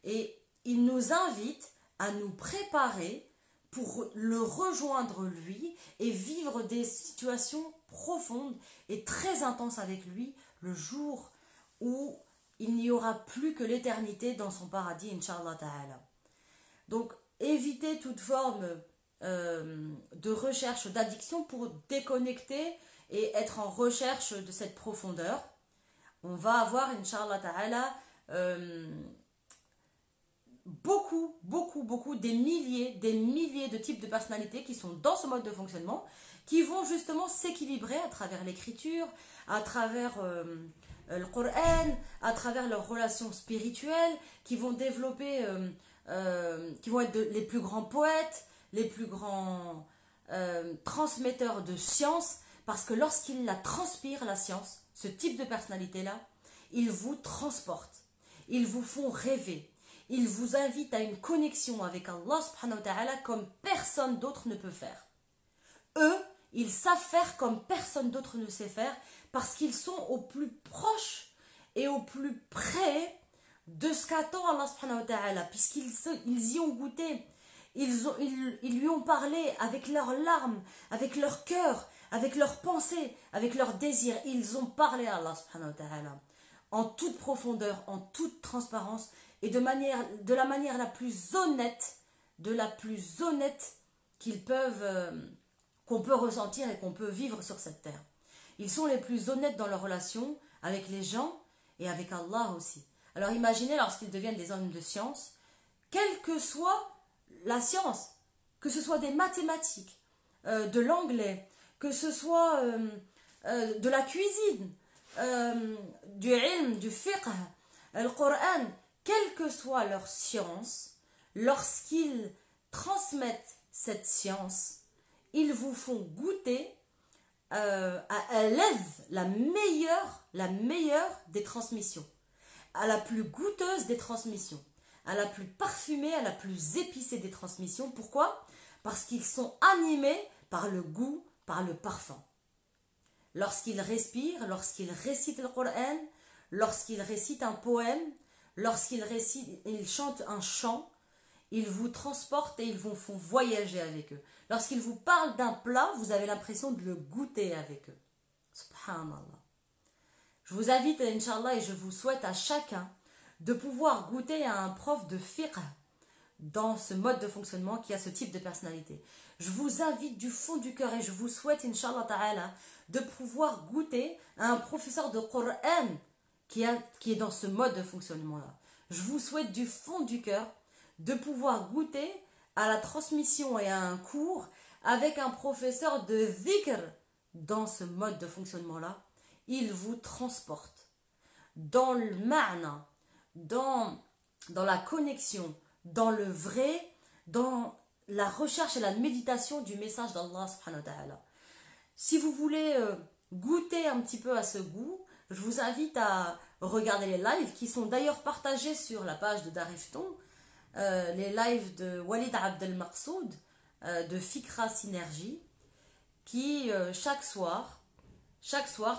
Et il nous invite à nous préparer pour le rejoindre lui et vivre des situations profondes et très intenses avec lui le jour où il n'y aura plus que l'éternité dans son paradis, Inch'Allah ta'ala. Donc, évitez toute forme de recherche, d'addiction pour déconnecter et être en recherche de cette profondeur. On va avoir, Inch'Allah ta'ala, beaucoup, des milliers de types de personnalités qui sont dans ce mode de fonctionnement, qui vont justement s'équilibrer à travers l'écriture, à travers le Coran, à travers leurs relations spirituelles, qui vont développer, qui vont être les plus grands poètes, les plus grands transmetteurs de science, parce que lorsqu'ils la transpirent, la science, ce type de personnalité-là, ils vous transportent, ils vous font rêver, ils vous invitent à une connexion avec Allah subhanahu wa ta'ala comme personne d'autre ne peut faire. Eux, ils savent faire comme personne d'autre ne sait faire parce qu'ils sont au plus proche et au plus près de ce qu'attend Allah subhanahu wa ta'ala, puisqu'ils y ont goûté, ils lui ont parlé avec leurs larmes, avec leur cœur, avec leurs pensées, avec leurs désirs. Ils ont parlé à Allah subhanahu wa ta'ala en toute profondeur, en toute transparence et de la manière la plus honnête, qu'on peut ressentir et qu'on peut vivre sur cette terre. Ils sont les plus honnêtes dans leurs relations avec les gens et avec Allah aussi. Alors imaginez lorsqu'ils deviennent des hommes de science, quelle que soit la science, que ce soit des mathématiques, de l'anglais, que ce soit de la cuisine, du ilm, du fiqh, le Coran, quelle que soit leur science, lorsqu'ils transmettent cette science, ils vous font goûter à l'aise la meilleure des transmissions, à la plus goûteuse des transmissions, à la plus parfumée, à la plus épicée des transmissions. Pourquoi? Parce qu'ils sont animés par le goût, par le parfum. Lorsqu'ils respirent, lorsqu'ils récitent le Coran, lorsqu'ils récitent un poème, lorsqu'ils chantent un chant, ils vous transportent et ils vous font voyager avec eux. Lorsqu'ils vous parlent d'un plat, vous avez l'impression de le goûter avec eux. Subhanallah. Je vous invite, Inch'Allah, et je vous souhaite à chacun de pouvoir goûter à un prof de fiqh dans ce mode de fonctionnement qui a ce type de personnalité. Je vous invite du fond du cœur et je vous souhaite, Inch'Allah ta'ala, de pouvoir goûter à un professeur de Coran qui est dans ce mode de fonctionnement-là. Je vous souhaite du fond du cœur de pouvoir goûter à la transmission et à un cours avec un professeur de dhikr dans ce mode de fonctionnement-là. Il vous transporte dans le ma'na, dans la connexion, dans le vrai, dans la recherche et la méditation du message d'Allah subhanahu wa ta'ala. Si vous voulez goûter un petit peu à ce goût, je vous invite à regarder les lives qui sont d'ailleurs partagés sur la page de Darifton, les lives de Walid Abdel Maqsoud, de Fikra Synergie, qui chaque soir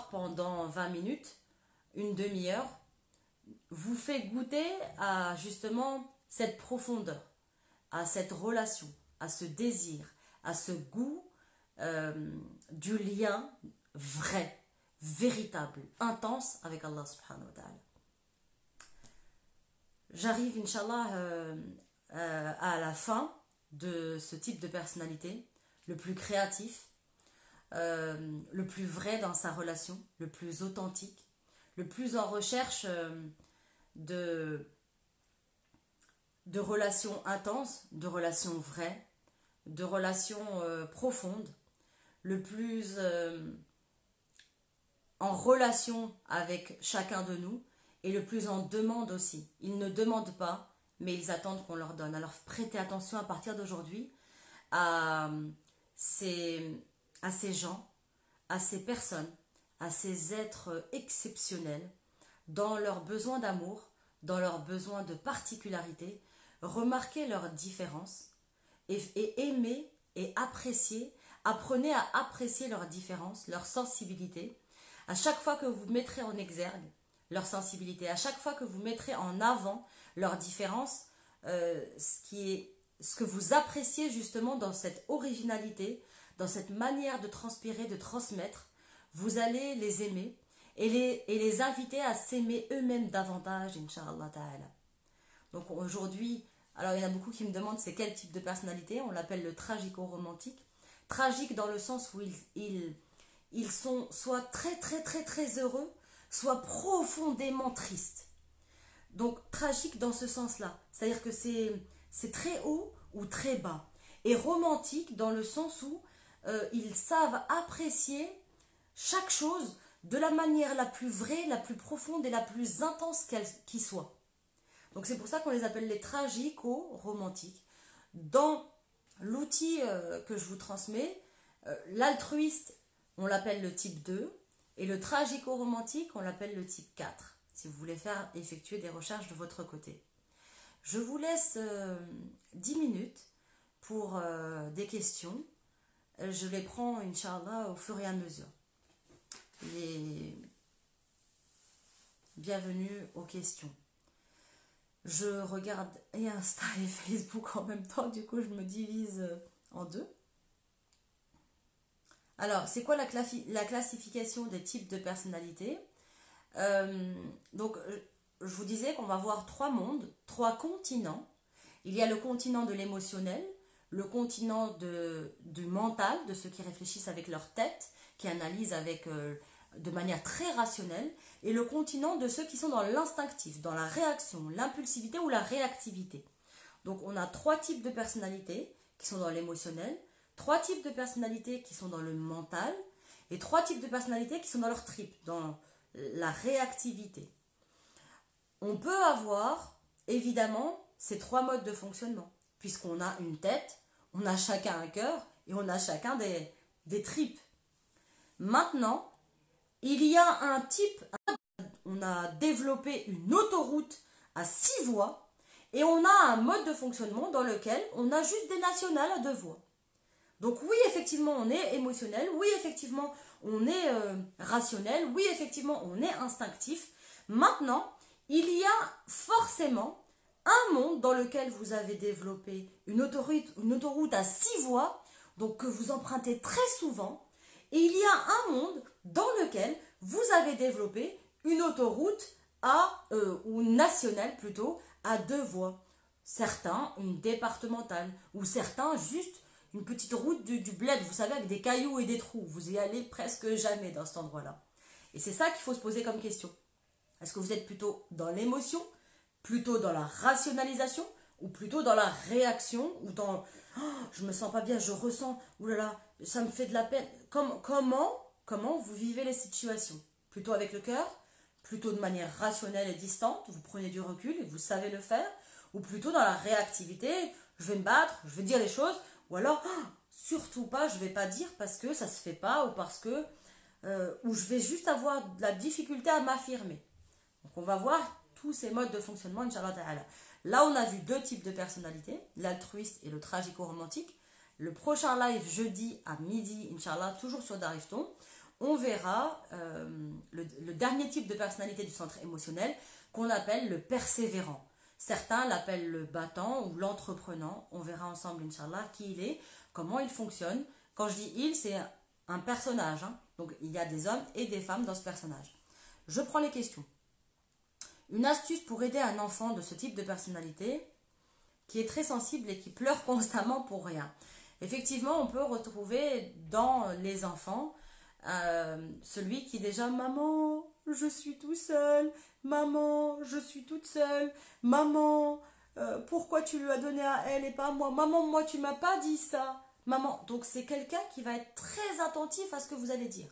pendant 20 minutes, une demi-heure, vous fait goûter à justement cette profondeur, à cette relation, à ce désir, à ce goût du lien vrai, véritable, intense avec Allah subhanahu wa ta'ala. J'arrive, Inch'Allah, à la fin de ce type de personnalité, le plus créatif, le plus vrai dans sa relation, le plus authentique, le plus en recherche de relations intenses, de relations vraies, de relations profondes, le plus en relation avec chacun de nous et le plus en demande aussi. Ils ne demandent pas, mais ils attendent qu'on leur donne. Alors prêtez attention à partir d'aujourd'hui à ces gens, à ces personnes, à ces êtres exceptionnels dans leurs besoins d'amour, dans leurs besoins de particularité. Remarquez leurs différences et aimer et apprécier. Apprenez à apprécier leurs différences, leurs sensibilités. À chaque fois que vous mettrez en exergue leur sensibilité, à chaque fois que vous mettrez en avant leurs différences, ce que vous appréciez justement dans cette originalité, dans cette manière de transpirer, de transmettre, vous allez les aimer et les inviter à s'aimer eux-mêmes davantage, Inch'Allah Ta'ala. Donc aujourd'hui, alors il y en a beaucoup qui me demandent c'est quel type de personnalité, on l'appelle le tragico-romantique. Tragique dans le sens où ils sont soit très très très très heureux, soit profondément tristes. Donc tragique dans ce sens-là, c'est-à-dire que c'est très haut ou très bas. Et romantique dans le sens où ils savent apprécier chaque chose de la manière la plus vraie, la plus profonde et la plus intense qui soit. Donc c'est pour ça qu'on les appelle les tragico-romantiques. Dans l'outil que je vous transmets, l'altruiste, on l'appelle le type 2, et le tragico-romantique, on l'appelle le type 4, si vous voulez effectuer des recherches de votre côté. Je vous laisse 10 minutes pour des questions. Je les prends, Inch'Allah, au fur et à mesure. Et bienvenue aux questions. Je regarde et Insta et Facebook en même temps, du coup je me divise en deux. Alors, c'est quoi la classification des types de personnalités? Donc, je vous disais qu'on va voir 3 mondes, 3 continents. Il y a le continent de l'émotionnel, le continent du mental, de ceux qui réfléchissent avec leur tête, qui analysent de manière très rationnelle, et le continent de ceux qui sont dans l'instinctif, dans la réaction, l'impulsivité ou la réactivité. Donc, on a 3 types de personnalités qui sont dans l'émotionnel, 3 types de personnalités qui sont dans le mental et 3 types de personnalités qui sont dans leur trip, dans la réactivité. On peut avoir évidemment ces 3 modes de fonctionnement, puisqu'on a une tête, on a chacun un cœur et on a chacun des tripes. Maintenant, il y a un type, on a développé une autoroute à 6 voies et on a un mode de fonctionnement dans lequel on a juste des nationales à 2 voies. Donc oui, effectivement, on est émotionnel, oui, effectivement, on est rationnel, oui, effectivement, on est instinctif. Maintenant, il y a forcément un monde dans lequel vous avez développé une autoroute à 6 voies, donc que vous empruntez très souvent, et il y a un monde dans lequel vous avez développé une autoroute ou nationale plutôt, à 2 voies. Certains, une départementale, ou certains, juste une petite route du bled, vous savez, avec des cailloux et des trous. Vous y allez presque jamais dans cet endroit-là. Et c'est ça qu'il faut se poser comme question. Est-ce que vous êtes plutôt dans l'émotion, plutôt dans la rationalisation, ou plutôt dans la réaction, ou dans oh, je me sens pas bien, je ressens, oulala, ça me fait de la peine. Comment vous vivez les situations? Plutôt avec le cœur, plutôt de manière rationnelle et distante, vous prenez du recul et vous savez le faire, ou plutôt dans la réactivité, je vais me battre, je vais dire les choses, ou alors, surtout pas, je ne vais pas dire parce que ça ne se fait pas ou parce que ou je vais juste avoir de la difficulté à m'affirmer. Donc on va voir tous ces modes de fonctionnement, Inch'Allah Ta'ala. Là, on a vu 2 types de personnalités, l'altruiste et le tragico-romantique. Le prochain live, jeudi à midi, Inch'Allah, toujours sur Darifton, on verra le dernier type de personnalité du centre émotionnel qu'on appelle le persévérant. Certains l'appellent le battant ou l'entreprenant. On verra ensemble, Inch'Allah, qui il est, comment il fonctionne. Quand je dis il, c'est un personnage. Hein. Donc, il y a des hommes et des femmes dans ce personnage. Je prends les questions. Une astuce pour aider un enfant de ce type de personnalité qui est très sensible et qui pleure constamment pour rien. Effectivement, on peut retrouver dans les enfants celui qui déjà « Maman, je suis tout seul. Maman, je suis toute seule. Maman, pourquoi tu lui as donné à elle et pas à moi? Maman, moi, tu m'as pas dit ça. Maman. » Donc, c'est quelqu'un qui va être très attentif à ce que vous allez dire.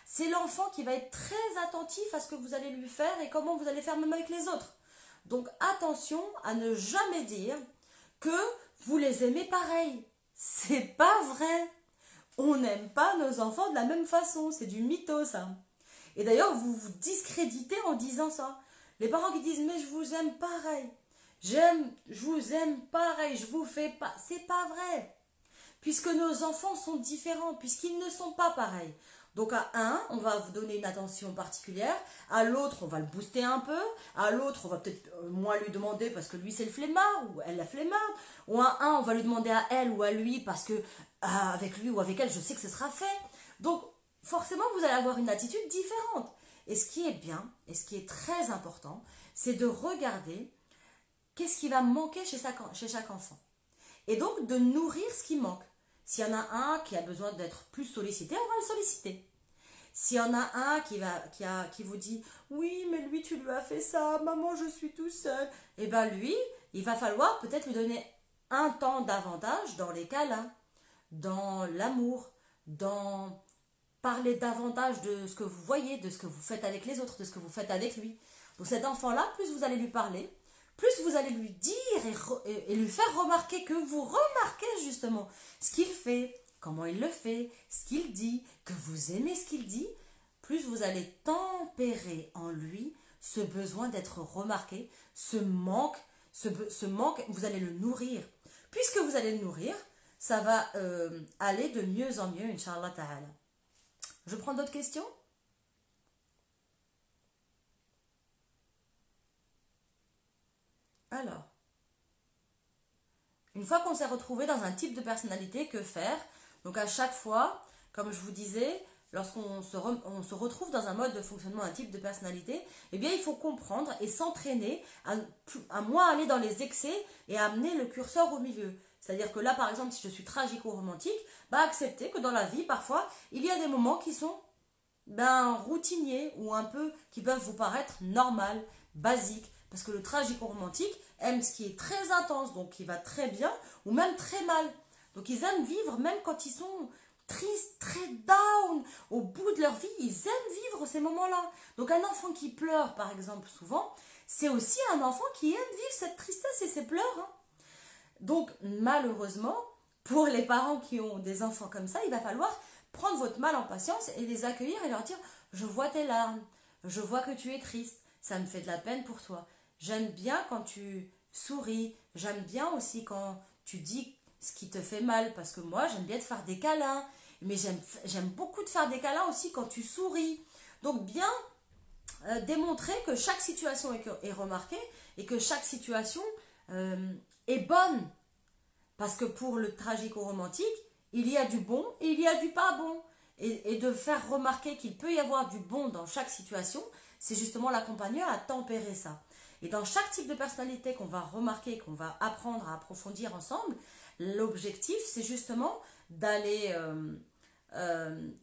C'est l'enfant qui va être très attentif à ce que vous allez lui faire et comment vous allez faire même avec les autres. Donc, attention à ne jamais dire que vous les aimez pareil. C'est pas vrai. On n'aime pas nos enfants de la même façon. C'est du mytho, ça. Et d'ailleurs, vous vous discréditez en disant ça. Les parents qui disent « mais je vous aime pareil ». je vous aime pareil, je vous fais pas. C'est pas vrai. Puisque nos enfants sont différents, puisqu'ils ne sont pas pareils. Donc à un, on va vous donner une attention particulière, à l'autre, on va le booster un peu, à l'autre, on va peut-être moins lui demander parce que lui c'est le flemmard, ou elle la flemmarde, ou à un, on va lui demander à elle ou à lui parce que avec lui ou avec elle, je sais que ce sera fait. Donc forcément, vous allez avoir une attitude différente. Et ce qui est bien, et ce qui est très important, c'est de regarder qu'est-ce qui va manquer chez chaque enfant. Et donc de nourrir ce qui manque. S'il y en a un qui a besoin d'être plus sollicité, on va le solliciter. S'il y en a un qui vous dit oui, mais lui, tu lui as fait ça, maman, je suis tout seul, et bien lui, il va falloir peut-être lui donner un temps davantage dans les câlins, dans l'amour, dans parler davantage de ce que vous voyez, de ce que vous faites avec les autres, de ce que vous faites avec lui. Donc cet enfant-là, plus vous allez lui parler, plus vous allez lui dire et lui faire remarquer que vous remarquez justement ce qu'il fait, comment il le fait, ce qu'il dit, que vous aimez ce qu'il dit, plus vous allez tempérer en lui ce besoin d'être remarqué, ce manque, vous allez le nourrir. Puisque vous allez le nourrir, ça va aller de mieux en mieux, Inch'Allah Ta'ala. Je prends d'autres questions? Alors, une fois qu'on s'est retrouvé dans un type de personnalité, que faire? Donc à chaque fois, comme je vous disais, lorsqu'on se retrouve dans un mode de fonctionnement, un type de personnalité, eh bien il faut comprendre et s'entraîner à moins aller dans les excès et à amener le curseur au milieu. C'est-à-dire que là, par exemple, si je suis tragico-romantique, bah accepter que dans la vie, parfois, il y a des moments qui sont routiniers ou un peu qui peuvent vous paraître normal, basiques. Parce que le tragico-romantique aime ce qui est très intense, donc qui va très bien ou même très mal. Donc ils aiment vivre même quand ils sont tristes, très down, au bout de leur vie, ils aiment vivre ces moments-là. Donc un enfant qui pleure, par exemple, souvent, c'est aussi un enfant qui aime vivre cette tristesse et ces pleurs. Hein. Donc malheureusement, pour les parents qui ont des enfants comme ça, il va falloir prendre votre mal en patience et les accueillir et leur dire « Je vois tes larmes, je vois que tu es triste, ça me fait de la peine pour toi. J'aime bien quand tu souris, j'aime bien aussi quand tu dis ce qui te fait mal, parce que moi j'aime bien te faire des câlins, mais j'aime beaucoup te faire des câlins aussi quand tu souris. » Donc bien démontrer que chaque situation est remarquée et que chaque situation est bonne. Parce que pour le tragico-romantique, il y a du bon et il y a du pas bon. Et de faire remarquer qu'il peut y avoir du bon dans chaque situation, c'est justement l'accompagner à tempérer ça. Et dans chaque type de personnalité qu'on va remarquer, qu'on va apprendre à approfondir ensemble, l'objectif, c'est justement d'aller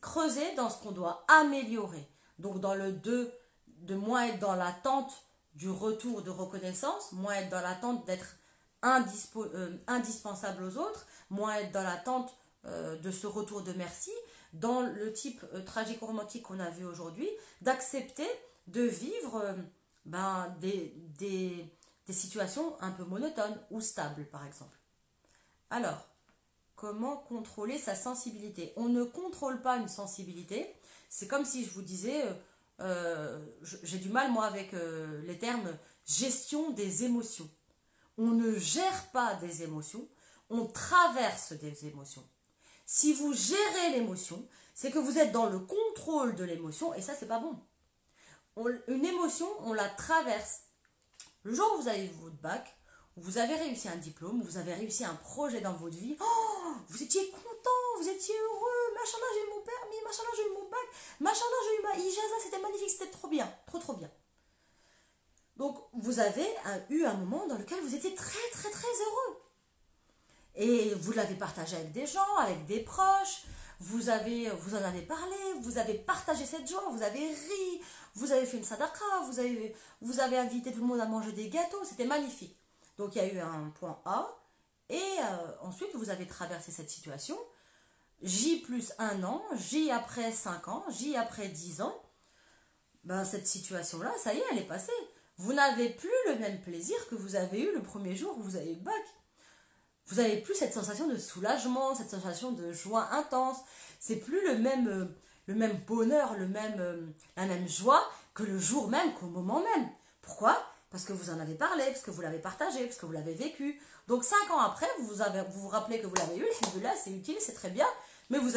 creuser dans ce qu'on doit améliorer. Donc dans le 2, de moins être dans l'attente du retour de reconnaissance, moins être dans l'attente d'être indispensable aux autres, moins être dans l'attente de ce retour de merci, dans le type tragico-romantique qu'on a vu aujourd'hui, d'accepter de vivre des situations un peu monotones ou stables, par exemple. Alors, comment contrôler sa sensibilité? On ne contrôle pas une sensibilité. C'est comme si je vous disais, j'ai du mal, moi, avec les termes gestion des émotions. On ne gère pas des émotions, on traverse des émotions. Si vous gérez l'émotion, c'est que vous êtes dans le contrôle de l'émotion et ça, c'est pas bon. Une émotion, on la traverse. Le jour où vous avez votre bac, vous avez réussi un diplôme, vous avez réussi un projet dans votre vie, oh, vous étiez content, vous étiez heureux, machallah, j'ai eu mon permis, machallah, j'ai eu mon bac, machallah, j'ai eu ma ijaza, c'était magnifique, c'était trop bien, trop bien. Donc, vous avez eu un moment dans lequel vous étiez très, très, très heureux. Et vous l'avez partagé avec des gens, avec des proches, vous en avez parlé, vous avez partagé cette joie, vous avez ri, vous avez fait une sadaqa, vous avez invité tout le monde à manger des gâteaux, c'était magnifique. Donc, il y a eu un point A, et ensuite, vous avez traversé cette situation, J plus 1 an, J après 5 ans, J après 10 ans, cette situation-là, ça y est, elle est passée. Vous n'avez plus le même plaisir que vous avez eu le premier jour où vous avez eu le bac. Vous n'avez plus cette sensation de soulagement, cette sensation de joie intense. C'est plus le même bonheur, la même joie que le jour même, qu'au moment même. Pourquoi? Parce que vous en avez parlé, parce que vous l'avez partagé, parce que vous l'avez vécu. Donc 5 ans après, vous rappelez que vous l'avez eu, alhamdoulilah, c'est utile, c'est très bien, mais vous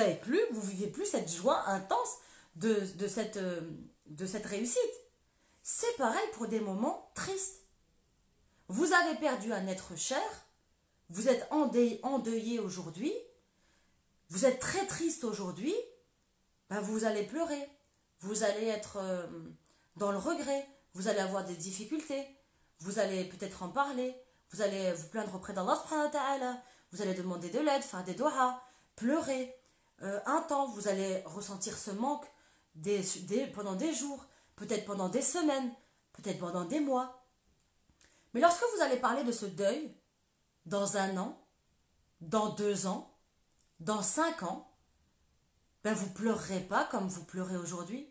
vivez plus cette joie intense de cette réussite. C'est pareil pour des moments tristes. Vous avez perdu un être cher, vous êtes endeuillé aujourd'hui, vous êtes très triste aujourd'hui, ben vous allez pleurer, vous allez être dans le regret, vous allez avoir des difficultés, vous allez peut-être en parler, vous allez vous plaindre auprès d'Allah subhanahu wa ta'ala, vous allez demander de l'aide, faire des doigts, pleurer. Un temps, vous allez ressentir ce manque pendant des jours, peut-être pendant des semaines, peut-être pendant des mois. Mais lorsque vous allez parler de ce deuil, dans 1 an, dans 2 ans, dans 5 ans, ben vous ne pleurerez pas comme vous pleurez aujourd'hui.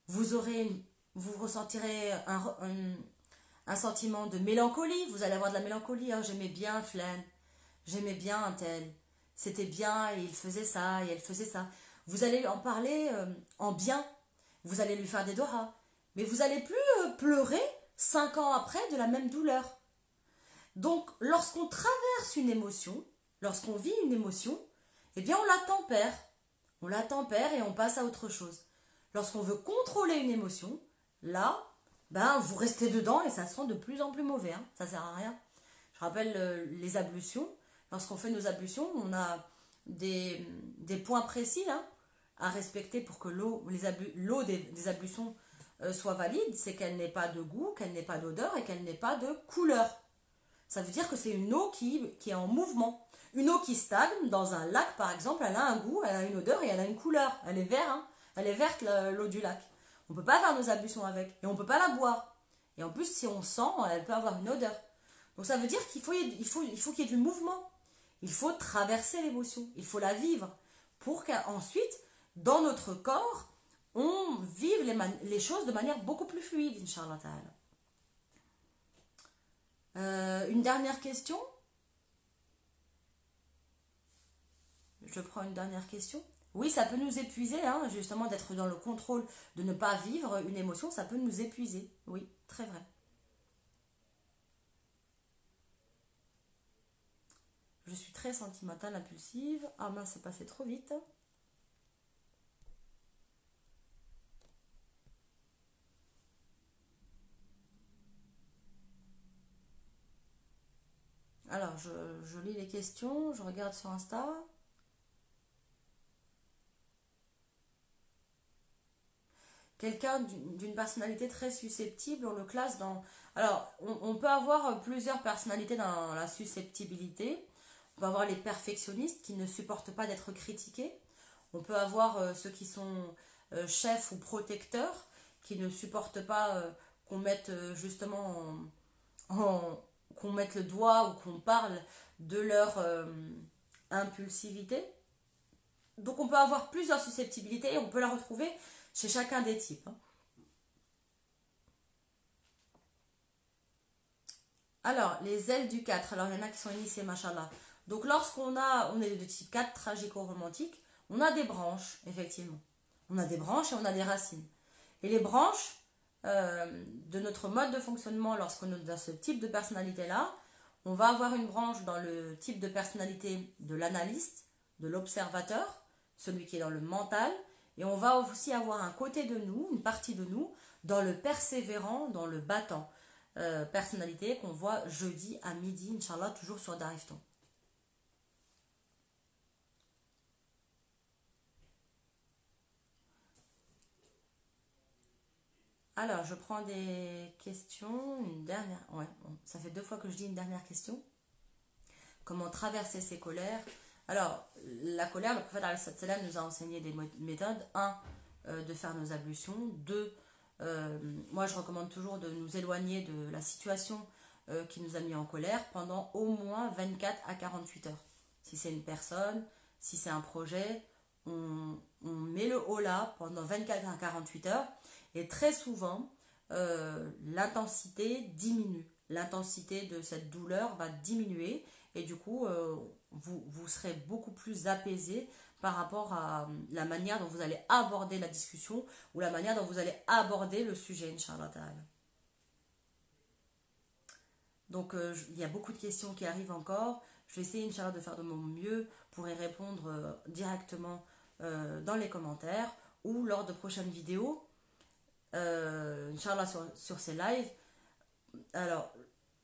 Vous ressentirez un sentiment de mélancolie. Vous allez avoir de la mélancolie. Oh, j'aimais bien Flan, j'aimais bien un tel. C'était bien et il faisait ça et elle faisait ça. Vous allez en parler en bien. Vous allez lui faire des doigts. Mais vous n'allez plus pleurer 5 ans après de la même douleur. Donc, lorsqu'on traverse une émotion, lorsqu'on vit une émotion, eh bien, on la tempère. On la tempère et on passe à autre chose. Lorsqu'on veut contrôler une émotion, là, ben, vous restez dedans et ça sent de plus en plus mauvais. Hein. Ça ne sert à rien. Je rappelle les ablutions. Lorsqu'on fait nos ablutions, on a des points précis hein, à respecter pour que l'eau des ablutions soit valide. C'est qu'elle n'ait pas de goût, qu'elle n'ait pas d'odeur et qu'elle n'ait pas de couleur. Ça veut dire que c'est une eau qui est en mouvement. Une eau qui stagne dans un lac, par exemple, elle a un goût, elle a une odeur et elle a une couleur. Elle est verte, hein. Elle est verte, l'eau du lac. On ne peut pas faire nos ablutions avec. Et on ne peut pas la boire. Et en plus, si on sent, elle peut avoir une odeur. Donc ça veut dire qu'il faut qu'il y ait du mouvement. Il faut traverser l'émotion. Il faut la vivre. Pour qu'ensuite, dans notre corps, on vive les choses de manière beaucoup plus fluide, Inch'Allah ta'ala. Une dernière question. Je prends une dernière question. Oui, ça peut nous épuiser, hein, justement, d'être dans le contrôle, de ne pas vivre une émotion, ça peut nous épuiser. Oui, très vrai. Je suis très sentimentale, impulsive. Ah mince, c'est passé trop vite. Alors, je lis les questions, je regarde sur Insta. Quelqu'un d'une personnalité très susceptible, on le classe dans... Alors, on peut avoir plusieurs personnalités dans la susceptibilité. On peut avoir les perfectionnistes qui ne supportent pas d'être critiqués. On peut avoir ceux qui sont chefs ou protecteurs, qui ne supportent pas qu'on mette justement qu'on mette le doigt ou qu'on parle de leur impulsivité. Donc on peut avoir plusieurs susceptibilités et on peut la retrouver chez chacun des types. Hein. Alors, les ailes du 4. Alors, il y en a qui sont initiés, machallah. Donc, on est de type 4, tragico-romantique, on a des branches, effectivement. On a des branches et on a des racines. Et les branches de notre mode de fonctionnement, lorsqu'on est dans ce type de personnalité-là, on va avoir une branche dans le type de personnalité de l'analyste, de l'observateur, celui qui est dans le mental, et on va aussi avoir un côté de nous, une partie de nous, dans le persévérant, dans le battant. Personnalité qu'on voit jeudi à midi, Inch'Allah, toujours sur Darifton. Alors, je prends des questions. Une dernière. Ouais, bon, ça fait 2 fois que je dis une dernière question. Comment traverser ses colères? Alors, la colère, le prophète alayhi nous a enseigné des méthodes. Un, de faire nos ablutions. Deux, moi je recommande toujours de nous éloigner de la situation qui nous a mis en colère pendant au moins 24 à 48 heures. Si c'est une personne, si c'est un projet, on met le haut là pendant 24 à 48 heures et très souvent l'intensité diminue. L'intensité de cette douleur va diminuer et du coup vous serez beaucoup plus apaisé par rapport à la manière dont vous allez aborder la discussion ou la manière dont vous allez aborder le sujet, Inch'Allah ta'ala. Donc il y a beaucoup de questions qui arrivent encore. Je vais essayer, Inch'Allah, de faire de mon mieux pour y répondre directement dans les commentaires ou lors de prochaines vidéos, Inch'Allah, sur ces lives. Alors,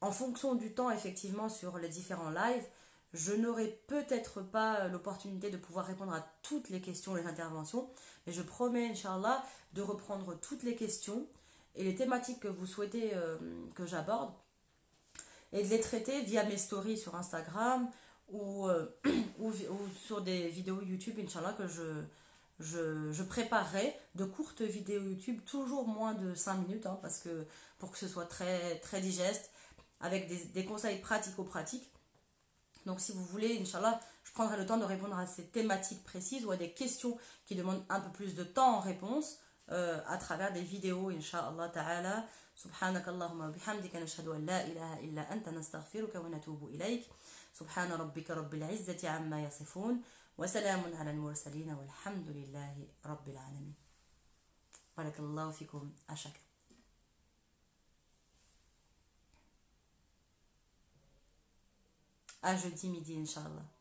en fonction du temps, effectivement, sur les différents lives, je n'aurai peut-être pas l'opportunité de pouvoir répondre à toutes les questions, les interventions, mais je promets, Inch'Allah, de reprendre toutes les questions et les thématiques que vous souhaitez que j'aborde et de les traiter via mes stories sur Instagram ou, ou sur des vidéos YouTube, Inch'Allah, que je préparerai de courtes vidéos YouTube, toujours moins de 5 minutes, hein, parce que pour que ce soit très, très digeste, avec des conseils pratico-pratiques. Donc si vous voulez, Inch'Allah, je prendrai le temps de répondre à ces thématiques précises ou à des questions qui demandent un peu plus de temps en réponse à travers des vidéos, Inch'Allah ta'ala. سبحانك اللهم وبحمدك نشهد أن لا إله إلا أنت نستغفرك ونتوب إليك سبحان ربك رب العزة عما يصفون وسلام على المرسلين والحمد لله رب العالمين بارك الله فيكم أشكر à jeudi midi, Inch'Allah.